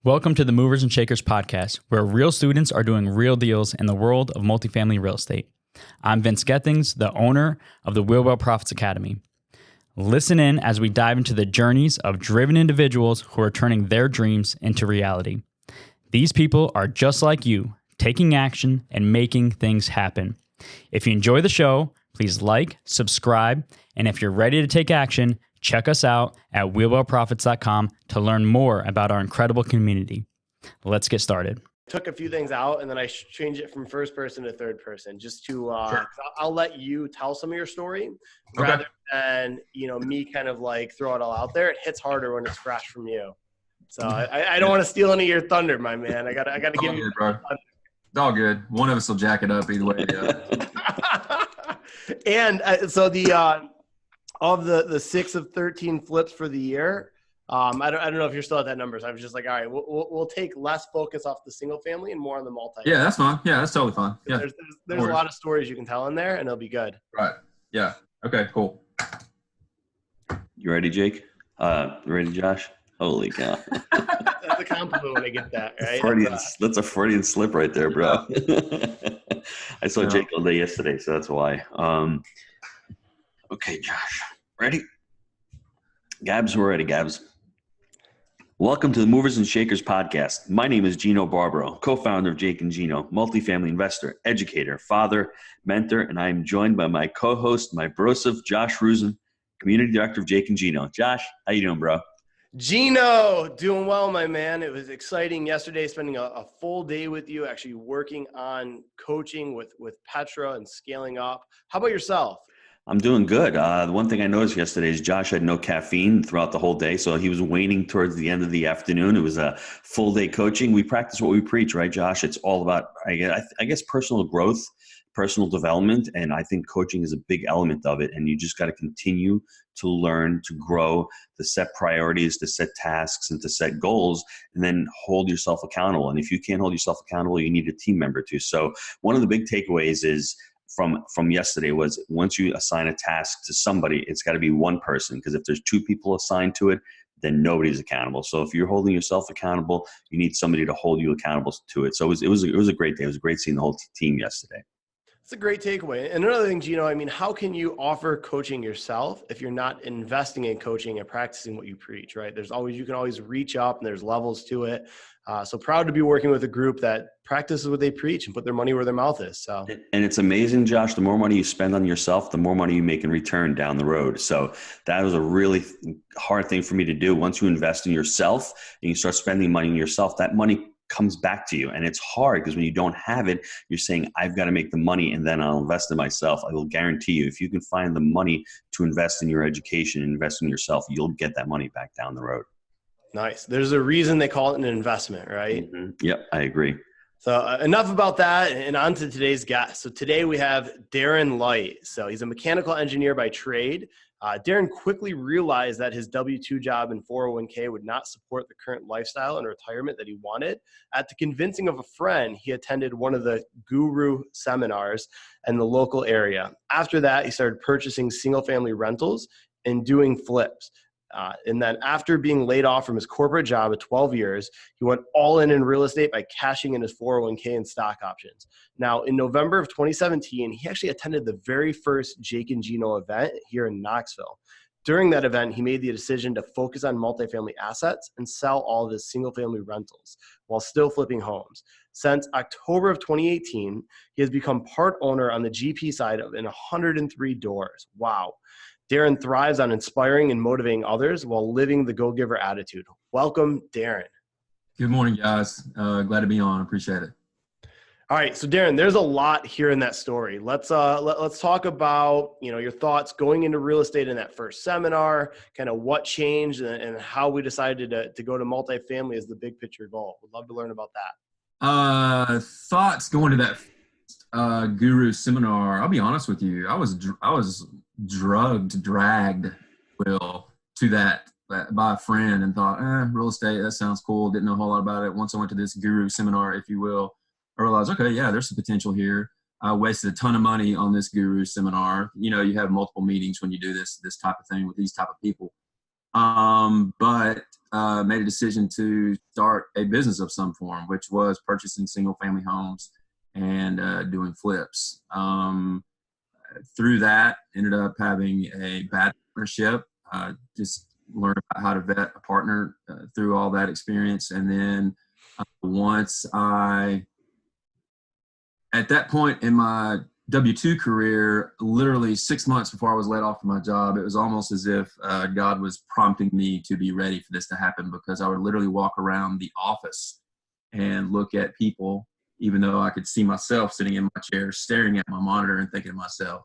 Welcome to the Movers and Shakers podcast, where real students are doing real deals in the world of multifamily real estate. I'm Vince Gethings, the owner of the Wheelwell Profits Academy. Listen in as we dive into the journeys of driven individuals who are turning their dreams into reality. These people are just like you, taking action and making things happen. If you enjoy the show, please like, subscribe, and if you're ready to take action, check us out at wheelwellprofits.com to learn more about our incredible community. Let's get started. Took a few things out and then I changed it from first person to third person just to, Sure. I'll let you tell some of your story rather than, me kind of like throw it all out there. It hits harder when it's fresh from you. So I don't want to steal any of your thunder, my man. I gotta give you. Bro. It's all good. One of us will jack it up either way. And so of the 6 of 13 flips for the year, I don't know if you're still at that number. So I was just like, all right, we'll take less focus off the single family and more on the multi. Yeah, that's fine. Yeah, that's totally fine. Yeah, there's a lot of stories you can tell in there, and it'll be good. Right. Yeah. Okay. Cool. You ready, Jake? You ready, Josh? Holy cow! That's a compliment when I get that. Right? That's a Freudian slip right there, bro. I saw Jake all day yesterday, so that's why. Okay, Josh, ready? Gabs, we're ready, Gabs. Welcome to the Movers and Shakers podcast. My name is Gino Barbaro, co-founder of Jake and Gino, multifamily investor, educator, father, mentor, and I am joined by my co-host, my brosif, Josh Rusin, community director of Jake and Gino. Josh, how you doing, bro? Gino, doing well, my man. It was exciting yesterday, spending a full day with you, actually working on coaching with Petra and scaling up. How about yourself? I'm doing good. The one thing I noticed yesterday is Josh had no caffeine throughout the whole day, so he was waning towards the end of the afternoon. It was a full day coaching. We practice what we preach, right, Josh? It's all about, I guess, personal growth, personal development, and I think coaching is a big element of it, and you just got to continue to learn, to grow, to set priorities, to set tasks, and to set goals, and then hold yourself accountable. And if you can't hold yourself accountable, you need a team member too. So one of the big takeaways is from yesterday was once you assign a task to somebody, it's got to be one person, because if there's two people assigned to it, then nobody's accountable. So if you're holding yourself accountable, you need somebody to hold you accountable to it. So it was a great day. It was great seeing the whole team yesterday. It's a great takeaway. And another thing, Gino, how can you offer coaching yourself if you're not investing in coaching and practicing what you preach, right? You can always reach up and there's levels to it. So proud to be working with a group that practices what they preach and put their money where their mouth is. So, and it's amazing, Josh, the more money you spend on yourself, the more money you make in return down the road. So that was a really hard thing for me to do. Once you invest in yourself and you start spending money on yourself, that money comes back to you. And it's hard because when you don't have it, you're saying, I've got to make the money and then I'll invest in myself. I will guarantee you, if you can find the money to invest in your education and invest in yourself, you'll get that money back down the road. Nice. There's a reason they call it an investment, right? Mm-hmm. Yep, I agree. So enough about that, and on to today's guest. So today we have Darren Light. So he's a mechanical engineer by trade. Darren quickly realized that his W-2 job and 401k would not support the current lifestyle and retirement that he wanted. At the convincing of a friend, he attended one of the guru seminars in the local area. After that, he started purchasing single-family rentals and doing flips. And then after being laid off from his corporate job at 12 years, he went all in real estate by cashing in his 401k and stock options. Now, in November of 2017, he actually attended the very first Jake and Gino event here in Knoxville. During that event, he made the decision to focus on multifamily assets and sell all of his single-family rentals while still flipping homes. Since October of 2018, he has become part owner on the GP side of 103 doors. Wow. Darren thrives on inspiring and motivating others while living the go-giver attitude. Welcome, Darren. Good morning, guys. Glad to be on. Appreciate it. All right, so Darren, there's a lot here in that story. Let's talk about your thoughts going into real estate in that first seminar, kind of what changed and how we decided to go to multifamily as the big picture goal. Would love to learn about that. Thoughts going to that guru seminar. I'll be honest with you. I was dragged to that by a friend and thought, real estate, that sounds cool. Didn't know a whole lot about it. Once I went to this guru seminar, if you will, I realized, okay, yeah, there's some potential here. I wasted a ton of money on this guru seminar. You have multiple meetings when you do this type of thing with these type of people. But made a decision to start a business of some form, which was purchasing single family homes and doing flips. Through that, ended up having a bad partnership, just learned about how to vet a partner through all that experience. And then at that point in my W-2 career, literally 6 months before I was let off from my job, it was almost as if God was prompting me to be ready for this to happen, because I would literally walk around the office and look at people, even though I could see myself sitting in my chair, staring at my monitor and thinking to myself,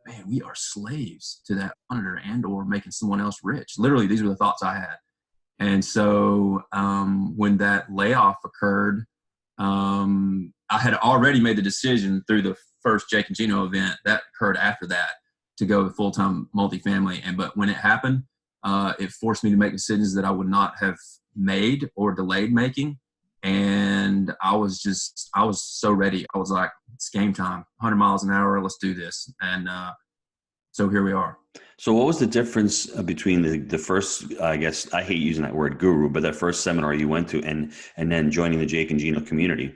man, we are slaves to that monitor and or making someone else rich. Literally, these were the thoughts I had. And so when that layoff occurred, I had already made the decision through the first Jake and Gino event that occurred after that to go full-time multifamily. But when it happened, it forced me to make decisions that I would not have made or delayed making. And I was so ready. I was like, it's game time, 100 miles an hour. Let's do this. And so here we are. So what was the difference between the first, I guess, I hate using that word guru, but that first seminar you went to and then joining the Jake and Gino community?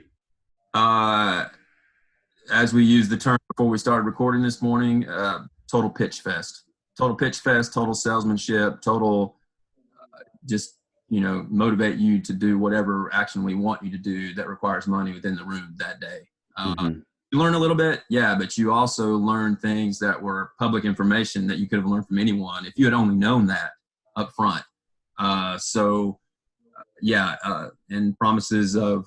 As we used the term before we started recording this morning, total pitch fest, total salesmanship, total just, motivate you to do whatever action we want you to do that requires money within the room that day. You learn a little bit, yeah, but you also learn things that were public information that you could have learned from anyone if you had only known that up front. And promises of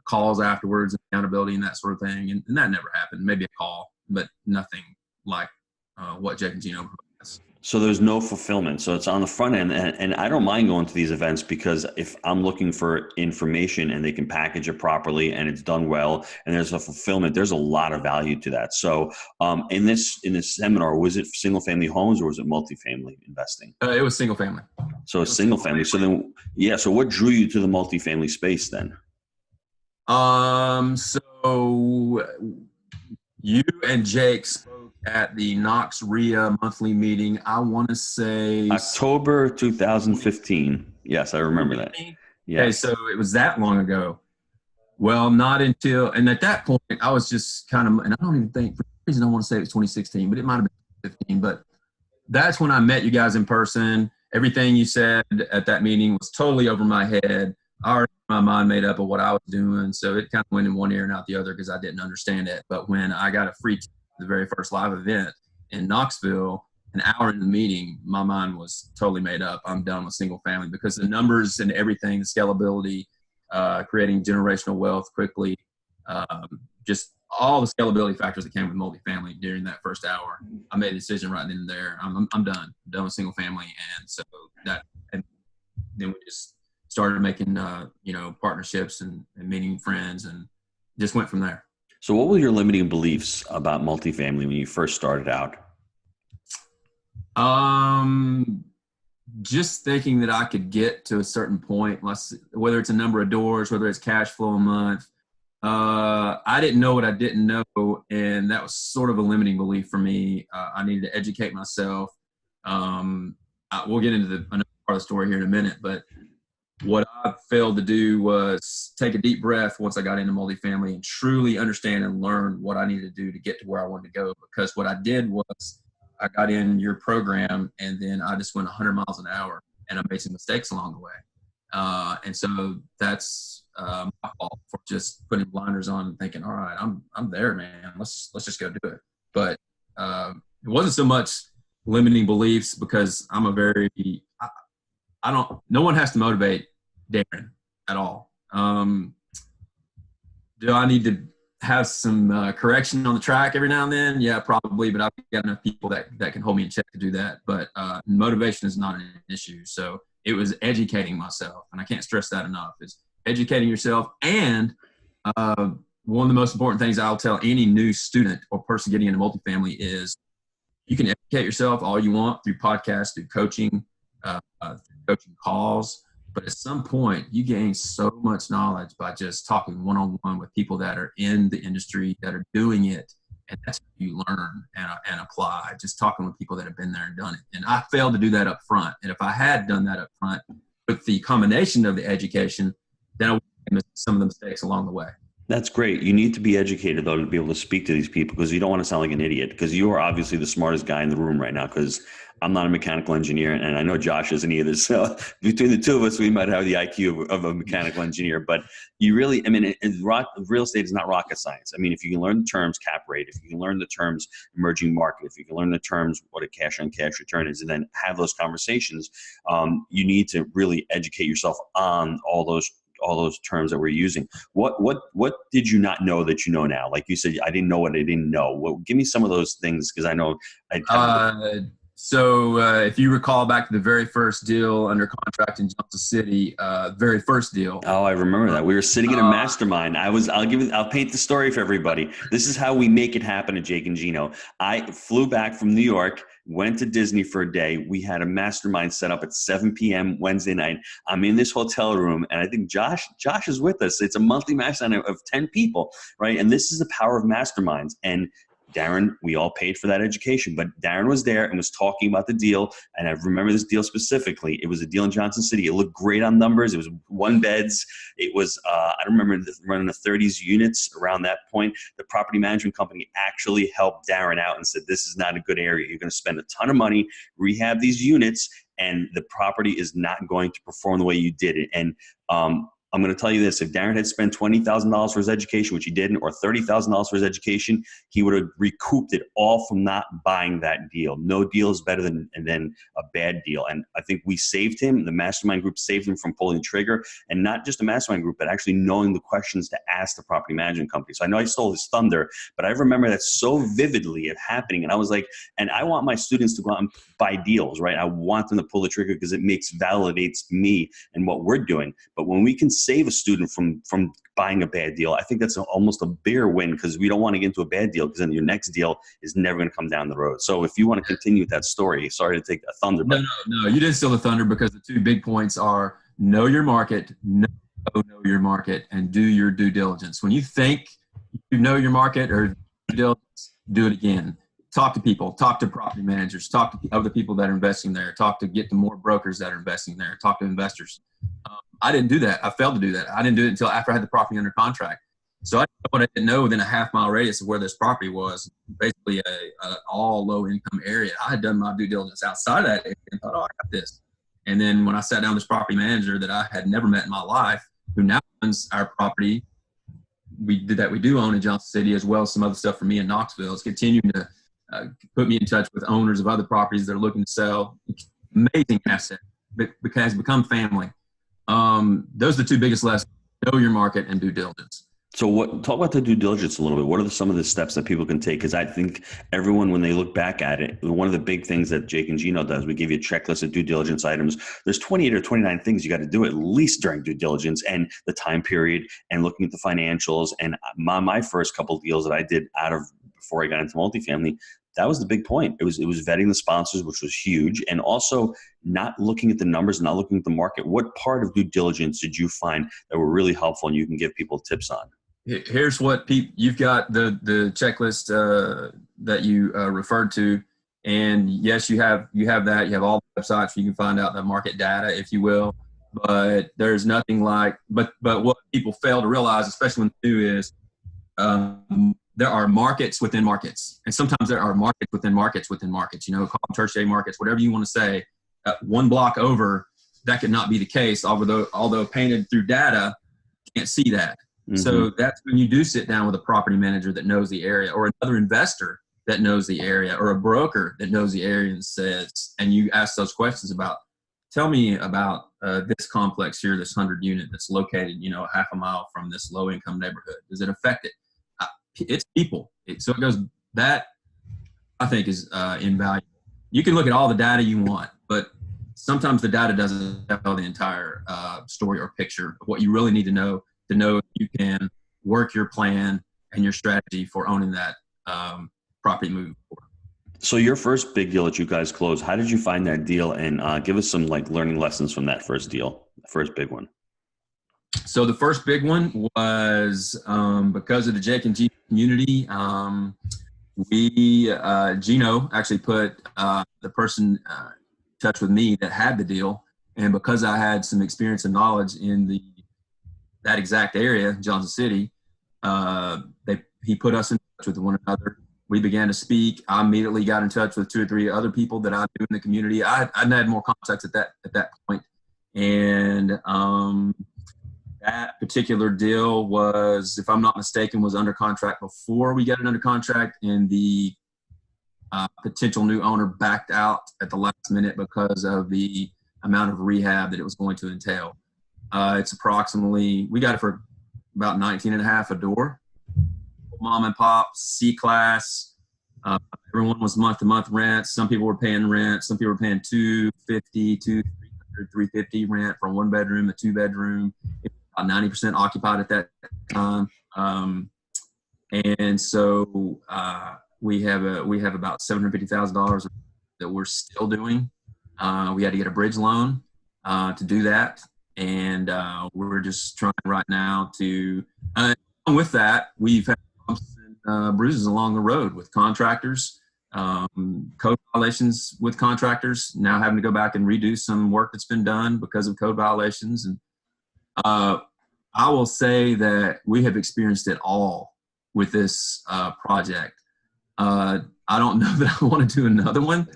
calls afterwards, accountability and that sort of thing. And that never happened. Maybe a call, but nothing like what Jake and Gino provides. So there's no fulfillment. So it's on the front end. And I don't mind going to these events, because if I'm looking for information and they can package it properly and it's done well and there's a fulfillment, there's a lot of value to that. So in this seminar, was it single family homes or was it multifamily investing? It was single family. So it's single family. So then, so what drew you to the multifamily space then? So you and Jake spoke at the Knox RIA monthly meeting. I want to say October 2015. Yes, I remember that. Yes. Okay, so it was that long ago. Well, not until, and at that point, I was just kind of, and I don't even think, for some reason I want to say it was 2016, but it might have been 2015. But that's when I met you guys in person. Everything you said at that meeting was totally over my head. I already had my mind made up of what I was doing, so it kind of went in one ear and out the other because I didn't understand it. But when I got a free ticket to the very first live event in Knoxville, an hour in the meeting, my mind was totally made up. I'm done with single family because the numbers and everything, the scalability, creating generational wealth quickly, just all the scalability factors that came with multifamily during that first hour. I made a decision right then and there. I'm done. I'm done with single family, and so and then we just started making partnerships and meeting friends, and just went from there. So what were your limiting beliefs about multifamily when you first started out? Just thinking that I could get to a certain point, whether it's a number of doors, whether it's cash flow a month. I didn't know what I didn't know, and that was sort of a limiting belief for me. I needed to educate myself. We'll get into another part of the story here in a minute, but what I failed to do was take a deep breath once I got into multifamily and truly understand and learn what I needed to do to get to where I wanted to go. Because what I did was I got in your program and then I just went 100 miles an hour, and I made some mistakes along the way. And so that's my fault for just putting blinders on and thinking, all right, I'm there, man. Let's just go do it. But it wasn't so much limiting beliefs, because I'm a very no one has to motivate Darren at all. Do I need to have some correction on the track every now and then? Yeah, probably, but I've got enough people that can hold me in check to do that. But motivation is not an issue. So it was educating myself, and I can't stress that enough, is educating yourself. And one of the most important things I'll tell any new student or person getting into multifamily is you can educate yourself all you want through podcasts, through coaching calls. But at some point, you gain so much knowledge by just talking one-on-one with people that are in the industry, that are doing it. And that's how you learn and apply, just talking with people that have been there and done it. And I failed to do that up front. And if I had done that up front, with the combination of the education, then I would miss some of the mistakes along the way. That's great. You need to be educated, though, to be able to speak to these people, because you don't want to sound like an idiot, because you are obviously the smartest guy in the room right now, because I'm not a mechanical engineer, and I know Josh isn't either. So between the two of us, we might have the IQ of a mechanical engineer. But you really, I mean, real estate is not rocket science. I mean, if you can learn the terms cap rate, if you can learn the terms emerging market, if you can learn the terms what a cash on cash return is, and then have those conversations, you need to really educate yourself on all those terms that we're using. What did you not know that you know now? Like you said, I didn't know what I didn't know. Well, give me some of those things, because I know So if you recall back to the very first deal under contract in Johnson City, very first deal. Oh, I remember that. We were sitting in a mastermind. I'll paint the story for everybody. This is how we make it happen at Jake and Gino. I flew back from New York, went to Disney for a day. We had a mastermind set up at 7 p.m. Wednesday night. I'm in this hotel room, and I think Josh is with us. It's a monthly mastermind of 10 people, right? And this is the power of masterminds. And Darren, we all paid for that education, but Darren was there and was talking about the deal. And I remember this deal specifically. It was a deal in Johnson City. It looked great on numbers. It was 1 beds. It was, I don't remember running the 30s units around that point. The property management company actually helped Darren out and said, this is not a good area. You're going to spend a ton of money, rehab these units, and the property is not going to perform the way you did it. And, I'm going to tell you this, if Darren had spent $20,000 for his education, which he didn't, or $30,000 for his education, he would have recouped it all from not buying that deal. No deal is better than a bad deal. And I think we saved him. The mastermind group saved him from pulling the trigger, and not just a mastermind group, but actually knowing the questions to ask the property management company. So I know I stole his thunder, but I remember that so vividly it happening. And I was like, and I want my students to go out and buy deals, right? I want them to pull the trigger because it validates me and what we're doing. But when we can save a student from buying a bad deal, I think that's almost a bigger win, because we don't want to get into a bad deal, because then your next deal is never going to come down the road. So if you want to continue with that story, sorry to take a thunder. But No, you didn't steal the thunder, because the 2 big points are know your market, know your market, and do your due diligence. When you think you know your market or due diligence, do it again. Talk to people, talk to property managers, talk to other people that are investing there, get to more brokers that are investing there, talk to investors. I didn't do that. I failed to do that. I didn't do it until after I had the property under contract. So I didn't know what I didn't know within a half-mile radius of where this property was, basically a all low-income area. I had done my due diligence outside of that area and thought, oh, I got this. And then when I sat down with this property manager that I had never met in my life, who now owns our property, we do own in Johnson City, as well as some other stuff for me in Knoxville. It's continuing to put me in touch with owners of other properties that are looking to sell. Amazing asset, because become family. Those are the 2 biggest lessons: know your market and due diligence. So talk about the due diligence a little bit. What are some of the steps that people can take? Because I think everyone, when they look back at it, one of the big things that Jake and Gino does, we give you a checklist of due diligence items. There's 28 or 29 things you got to do at least during due diligence, and the time period, and looking at the financials. And my first couple of deals that I did before I got into multifamily, that was the big point. It was vetting the sponsors, which was huge, and also not looking at the numbers, not looking at the market. What part of due diligence did you find that were really helpful and you can give people tips on? Here's what you've got the checklist that you referred to, and yes, you have that. You have all the websites where you can find out the market data, if you will. But there's nothing like. But what people fail to realize, especially when they do, is there are markets within markets, and sometimes there are markets within markets within markets. You know, call them tertiary markets, whatever you want to say. 1 block over, that could not be the case. Although painted through data, you can't see that. Mm-hmm. So that's when you do sit down with a property manager that knows the area, or another investor that knows the area, or a broker that knows the area, and you ask those questions about, tell me about this complex here, this 100 unit that's located, a half a mile from this low income neighborhood. Does it affect it? It's people. So it goes, that I think is invaluable. You can look at all the data you want, but sometimes the data doesn't tell the entire story or picture of what you really need to know if you can work your plan and your strategy for owning that property moving forward. So your first big deal that you guys closed, how did you find that deal? And give us some learning lessons from that first deal, the first big one. So the first big one was because of the Jake and Gino community. Gino actually put the person in touch with me that had the deal, And because I had some experience and knowledge in that exact area, Johnson City, he put us in touch with one another. We began to speak. I immediately got in touch with 2 or 3 other people that I knew in the community. I had more contacts at that point. And that particular deal was, if I'm not mistaken, was under contract before we got it under contract, and the potential new owner backed out at the last minute because of the amount of rehab that it was going to entail. It's approximately, we got it for about 19 and a half a door. Mom and pop, C-class. Everyone was month-to-month rent. Some people were paying rent. Some people were paying $250, $300, $350 rent for a 1-bedroom, a 2-bedroom. About 90% occupied at that time. And so we have about $750,000 that we're still doing. We had to get a bridge loan to do that. And we're just trying right now to, along with that, we've had bumps and bruises along the road with contractors, code violations with contractors, now having to go back and redo some work that's been done because of code violations. And I will say that we have experienced it all with this project. I don't know that I want to do another one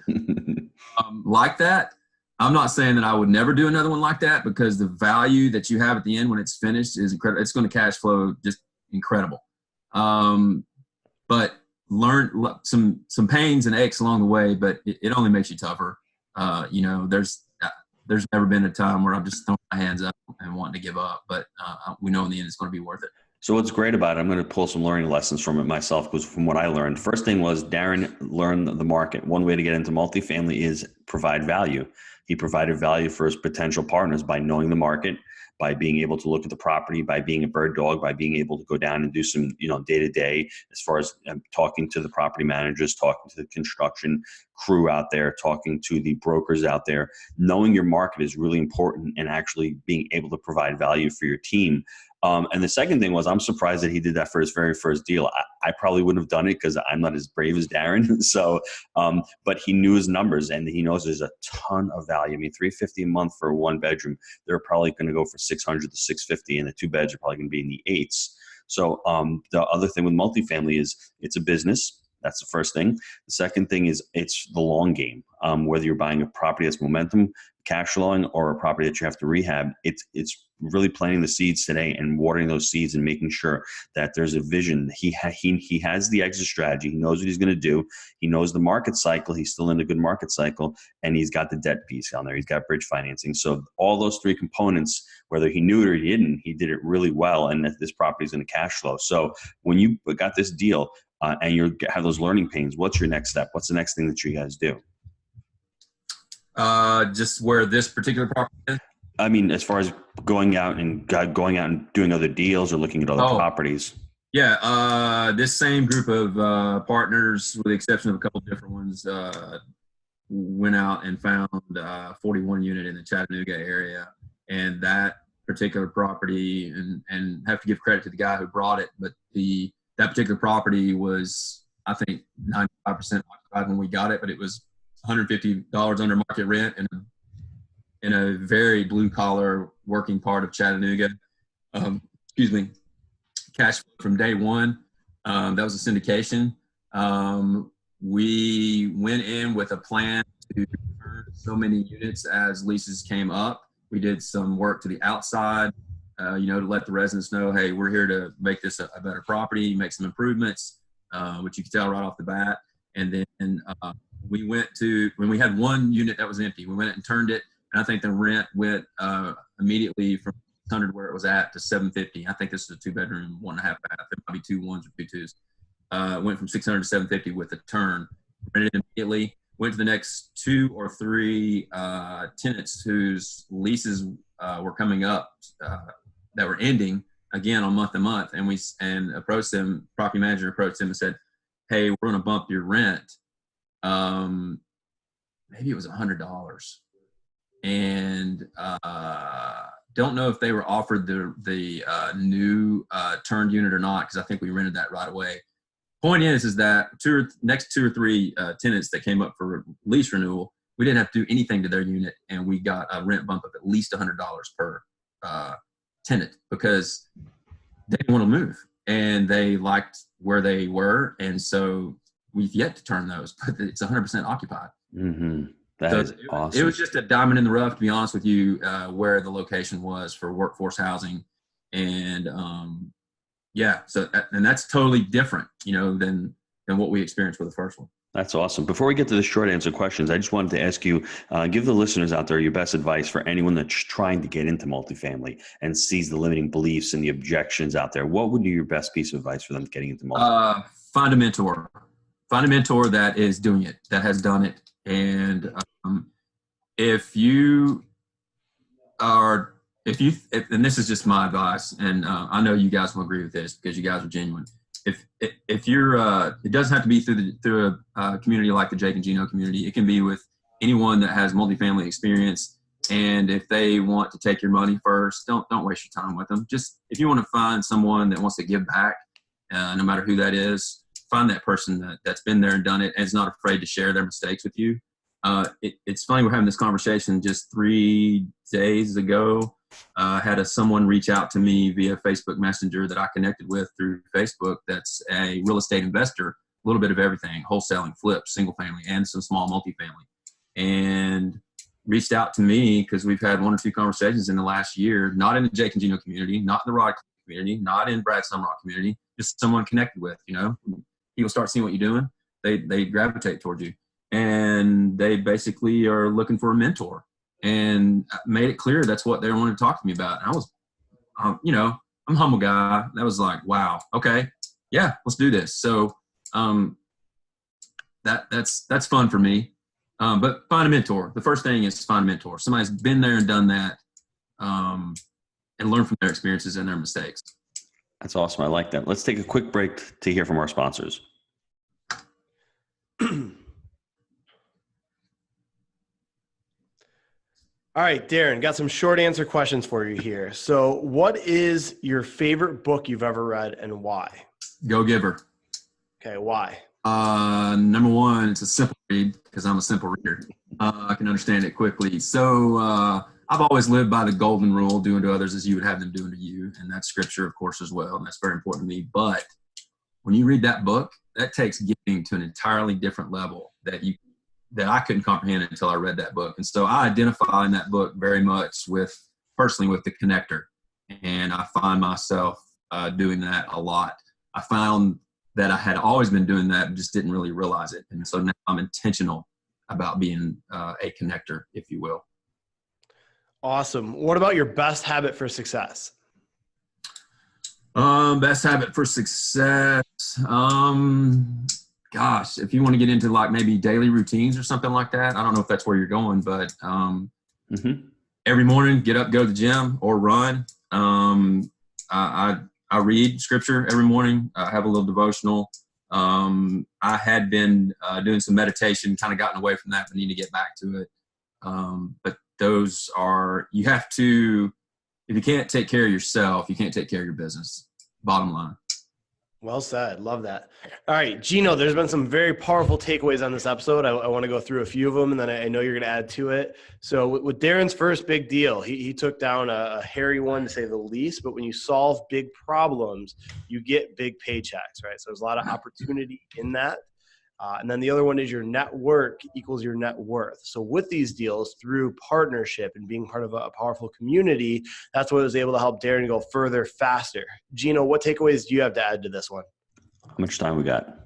like that. I'm not saying that I would never do another one like that, because the value that you have at the end when it's finished is incredible. It's going to cash flow just incredible. But learn some pains and aches along the way, but it only makes you tougher. There's never been a time where I've just thrown my hands up and wanting to give up, but we know in the end it's going to be worth it. So what's great about it, I'm going to pull some learning lessons from it myself, because from what I learned, first thing was Darren learned the market. One way to get into multifamily is provide value. He provided value for his potential partners by knowing the market, by being able to look at the property, by being a bird dog, by being able to go down and do some, day-to-day, as far as talking to the property managers, talking to the construction crew out there, talking to the brokers out there. Knowing your market is really important, and actually being able to provide value for your team. And the second thing was, I'm surprised that he did that for his very first deal. I probably wouldn't have done it because I'm not as brave as Darren. So, but he knew his numbers, and he knows there's a ton of value. I mean, $350 a month for a 1-bedroom, they're probably going to go for $600 to $650, and the 2 beds are probably going to be in the 8s. So the other thing with multifamily is it's a business. That's the first thing. The second thing is it's the long game. Whether you're buying a property that's momentum, cash flowing, or a property that you have to rehab, it's really planting the seeds today and watering those seeds and making sure that there's a vision. He has the exit strategy. He knows what he's going to do. He knows the market cycle. He's still in a good market cycle, and he's got the debt piece on there. He's got bridge financing. So all those 3 components, whether he knew it or he didn't, he did it really well, and that this property is going to cash flow. So when you got this deal and you have those learning pains, what's your next step? What's the next thing that you guys do? Just where this particular property is? I mean, as far as going out and doing other deals or looking at other properties. Yeah. This same group of partners, with the exception of a couple of different ones, went out and found 41 unit in the Chattanooga area. And that particular property, and have to give credit to the guy who brought it, but that particular property was, I think, 95% occupied when we got it, but it was $150 under market rent in a very blue collar working part of Chattanooga. Cash flow from day one. That was a syndication. We went in with a plan to turn so many units as leases came up. We did some work to the outside, to let the residents know, hey, we're here to make this a better property, make some improvements, which you can tell right off the bat. And then when we had 1 unit that was empty, we went and turned it. And I think the rent went immediately from 600 where it was at to 750. I think this is a 2-bedroom, 1.5 bath. There might be 2 1s or 2 2s. Went from 600 to 750 with a turn. Rented immediately. Went to the next 2 or 3 tenants whose leases were coming up that were ending again on month to month, and approached them. Property manager approached them and said, "Hey, we're going to bump your rent. Maybe it was $100." And don't know if they were offered the new turned unit or not, because I think we rented that right away. Point is that next 2 or 3 tenants that came up for lease renewal we didn't have to do anything to their unit, and we got a rent bump of at least $100 per tenant because they didn't want to move and they liked where they were. And so we've yet to turn those, but it's 100% occupied. Mm-hmm. That is awesome. It was just a diamond in the rough, to be honest with you, where the location was for workforce housing. And and that's totally different, than what we experienced with the first one. That's awesome. Before we get to the short answer questions, I just wanted to ask you, give the listeners out there your best advice for anyone that's trying to get into multifamily and sees the limiting beliefs and the objections out there. What would be your best piece of advice for them getting into multifamily? Find a mentor. Find a mentor that is doing it, that has done it. And if this is just my advice, and I know you guys will agree with this because you guys are genuine. If you're, it doesn't have to be through a community like the Jake and Gino community. It can be with anyone that has multifamily experience. And if they want to take your money first, don't waste your time with them. Just if you want to find someone that wants to give back, no matter who that is, find that person that's been there and done it and is not afraid to share their mistakes with you. It's funny, we're having this conversation just 3 days ago. I had someone reach out to me via Facebook Messenger that I connected with through Facebook that's a real estate investor, a little bit of everything, wholesaling, flips, single family, and some small multifamily. And reached out to me because we've had 1 or 2 conversations in the last year, not in the Jake and Gino community, not in the Rod community, not in Brad Sumrock community, just someone connected with, People start seeing what you're doing, they gravitate towards you. And they basically are looking for a mentor. And made it clear that's what they wanted to talk to me about. And I was, I'm a humble guy. That was like, wow, okay, yeah, let's do this. So that's fun for me. But find a mentor. The first thing is find a mentor. Somebody's been there and done that, and learn from their experiences and their mistakes. That's awesome. I like that. Let's take a quick break to hear from our sponsors. All right, Darren, got some short answer questions for you here. So what is your favorite book you've ever read and why? Go Giver. Okay, why? Number one, it's a simple read because I'm a simple reader. I can understand it quickly. So I've always lived by the golden rule, do unto others as you would have them do unto you. And that's scripture, of course, as well. And that's very important to me. But when you read that book, that takes giving to an entirely different level that I couldn't comprehend until I read that book. And so I identify in that book very much personally with the connector. And I find myself doing that a lot. I found that I had always been doing that, but just didn't really realize it. And so now I'm intentional about being a connector, if you will. Awesome. What about your best habit for success? Best habit for success. Gosh, if you want to get into like maybe daily routines or something like that, I don't know if that's where you're going, but every morning, get up, go to the gym or run. I read scripture every morning. I have a little devotional. I had been doing some meditation, kind of gotten away from that, but need to get back to it. But those are, you have to, if you can't take care of yourself, you can't take care of your business. Bottom line. Well said. Love that. All right, Gino, there's been some very powerful takeaways on this episode. I want to go through a few of them, and then I know you're going to add to it. So with Darren's first big deal, he took down a hairy one, to say the least, but when you solve big problems, you get big paychecks, right? So there's a lot of opportunity in that. And then the other one is your network equals your net worth. So with these deals, through partnership and being part of a powerful community, that's what was able to help Darren go further, faster. Gino, what takeaways do you have to add to this one? How much time we got?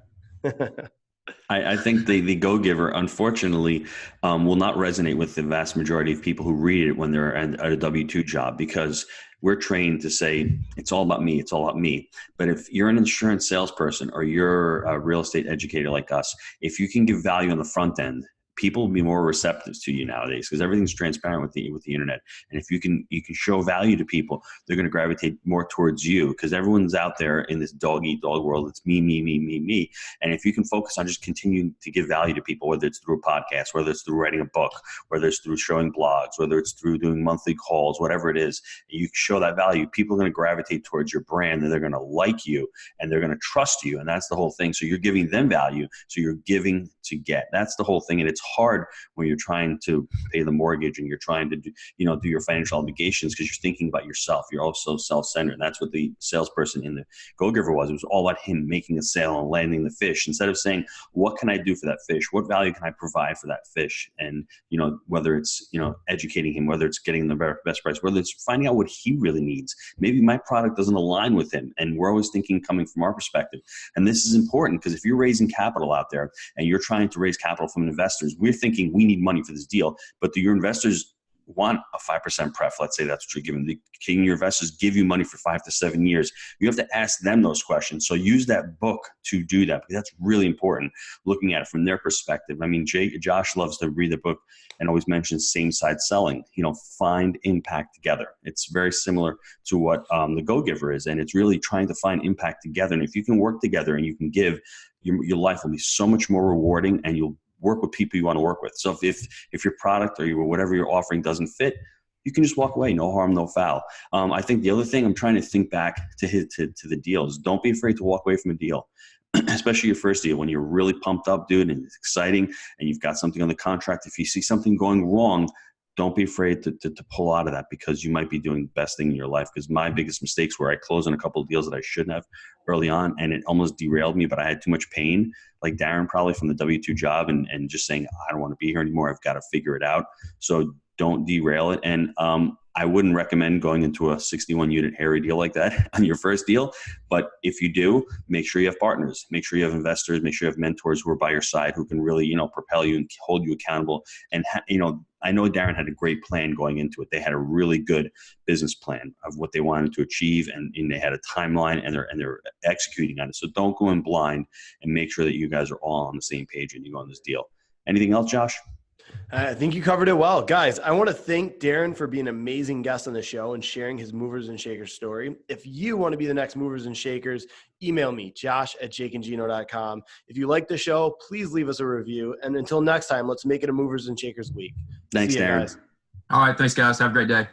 I think the go-giver, unfortunately, will not resonate with the vast majority of people who read it when they're at a W-2 job, because we're trained to say, it's all about me, it's all about me. But if you're an insurance salesperson or you're a real estate educator like us, if you can give value on the front end, people will be more receptive to you nowadays because everything's transparent with the internet. And if you can show value to people, they're going to gravitate more towards you because everyone's out there in this dog eat dog world. It's me, me, me, me, me. And if you can focus on just continuing to give value to people, whether it's through a podcast, whether it's through writing a book, whether it's through showing blogs, whether it's through doing monthly calls, whatever it is, you show that value, people are going to gravitate towards your brand and they're going to like you and they're going to trust you. And that's the whole thing. So you're giving them value. So you're giving to get. That's the whole thing. And it's hard when you're trying to pay the mortgage and you're trying to do your financial obligations, because you're thinking about yourself. You're also self-centered. And that's what the salesperson in the Go-Giver was. It was all about him making a sale and landing the fish, instead of saying, what can I do for that fish? What value can I provide for that fish? And, whether it's, educating him, whether it's getting the best price, whether it's finding out what he really needs. Maybe my product doesn't align with him. And we're always thinking coming from our perspective. And this is important, because if you're raising capital out there and you're trying to raise capital from investors, we're thinking we need money for this deal, but do your investors want a 5% pref? Let's say that's what you're giving. Can your investors give you money for 5 to 7 years? You have to ask them those questions. So use that book to do that, because that's really important, looking at it from their perspective. I mean, Josh loves to read the book and always mentions same side selling. Find impact together. It's very similar to what the Go-Giver is, and it's really trying to find impact together. And if you can work together and you can give, your life will be so much more rewarding, and you'll work with people you want to work with. So if your product or whatever you're offering doesn't fit, you can just walk away. No harm, no foul. I think the other thing, I'm trying to think back to the deals. Don't be afraid to walk away from a deal, especially your first deal, when you're really pumped up, dude, and it's exciting and you've got something on the contract. If you see something going wrong, don't be afraid to pull out of that, because you might be doing the best thing in your life. Because my biggest mistakes were I closed on a couple of deals that I shouldn't have early on, and it almost derailed me, but I had too much pain, like Darren probably from the W-2 job, and just saying, I don't want to be here anymore. I've got to figure it out. So don't derail it. And I wouldn't recommend going into a 61 unit hairy deal like that on your first deal. But if you do, make sure you have partners, make sure you have investors, make sure you have mentors who are by your side, who can really, propel you and hold you accountable. And, I know Darren had a great plan going into it. They had a really good business plan of what they wanted to achieve, and they had a timeline, and they're executing on it. So don't go in blind, and make sure that you guys are all on the same page when you go on this deal. Anything else, Josh? I think you covered it well. Guys, I want to thank Darren for being an amazing guest on the show and sharing his movers and shakers story. If you want to be the next movers and shakers, email me, josh@jakeandgino.com. If you like the show, please leave us a review. And until next time, let's make it a movers and shakers week. Thanks, Darren. Guys. All right. Thanks, guys. Have a great day.